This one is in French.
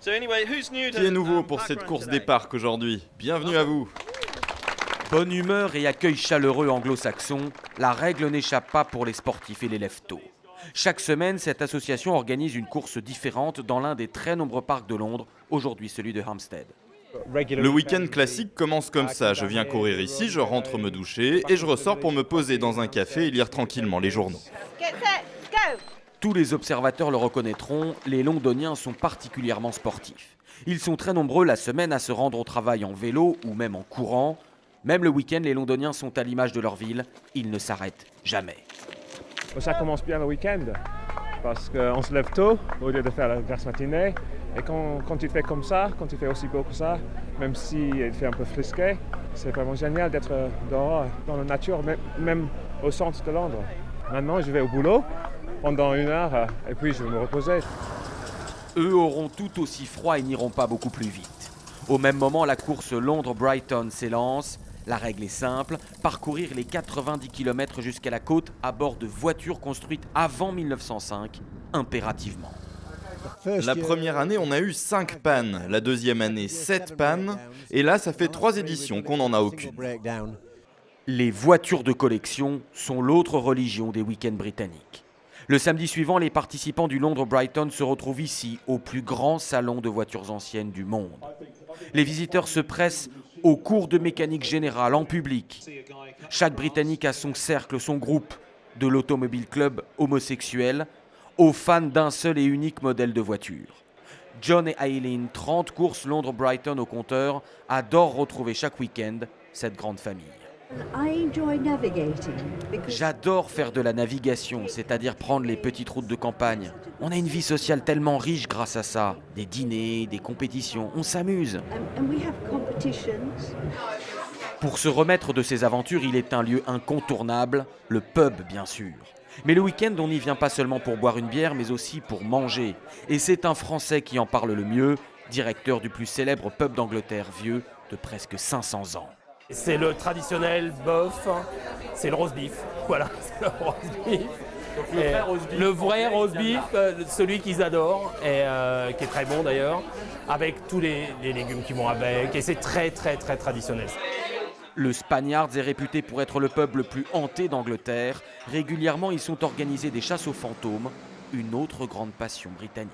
So anyway, who's new to, Qui est nouveau pour cette Parkrun course today? des parcs aujourd'hui? Bienvenue à vous. Bonne humeur et accueil chaleureux anglo-saxon, la règle n'échappe pas pour les sportifs et les lève-tôt. Chaque semaine, cette association organise une course différente dans l'un des très nombreux parcs de Londres, aujourd'hui celui de Hampstead. Le week-end classique commence comme ça. Je viens courir ici, je rentre me doucher et je ressors pour me poser dans un café et lire tranquillement les journaux. Get set, go! Tous les observateurs le reconnaîtront, les Londoniens sont particulièrement sportifs. Ils sont très nombreux la semaine à se rendre au travail en vélo ou même en courant. Même le week-end, les Londoniens sont à l'image de leur ville, ils ne s'arrêtent jamais. Ça commence bien le week-end parce qu'on se lève tôt au lieu de faire la grasse matinée. Et quand tu fais comme ça, quand tu fais aussi beau que ça, même si il fait un peu frisqué, c'est vraiment génial d'être dehors, dans la nature, même au centre de Londres. Maintenant, je vais au boulot pendant 1 heure et puis je vais me reposer. Eux auront tout aussi froid et n'iront pas beaucoup plus vite. Au même moment, la course Londres-Brighton s'élance. La règle est simple, parcourir les 90 km jusqu'à la côte à bord de voitures construites avant 1905, impérativement. La première année, on a eu 5 pannes. La deuxième année, 7 pannes. Et là, ça fait 3 éditions qu'on n'en a aucune. Les voitures de collection sont l'autre religion des week-ends britanniques. Le samedi suivant, les participants du Londres-Brighton se retrouvent ici, au plus grand salon de voitures anciennes du monde. Les visiteurs se pressent aux cours de mécanique générale en public. Chaque Britannique a son cercle, son groupe, de l'Automobile Club homosexuel, aux fans d'un seul et unique modèle de voiture. John et Aileen, 30 courses Londres-Brighton au compteur, adorent retrouver chaque week-end cette grande famille. J'adore faire de la navigation, c'est-à-dire prendre les petites routes de campagne. On a une vie sociale tellement riche grâce à ça. Des dîners, des compétitions, on s'amuse. Pour se remettre de ces aventures, il est un lieu incontournable, le pub bien sûr. Mais le week-end, on n'y vient pas seulement pour boire une bière, mais aussi pour manger. Et c'est un Français qui en parle le mieux, directeur du plus célèbre pub d'Angleterre vieux de presque 500 ans. C'est le traditionnel bœuf, c'est le roast beef, voilà, c'est le roast beef. Le vrai roast beef, celui qu'ils adorent, et qui est très bon d'ailleurs, avec tous les légumes qui vont avec, et c'est très très très traditionnel. Le Spaniards est réputé pour être le pub le plus hanté d'Angleterre. Régulièrement, ils sont organisés des chasses aux fantômes, une autre grande passion britannique.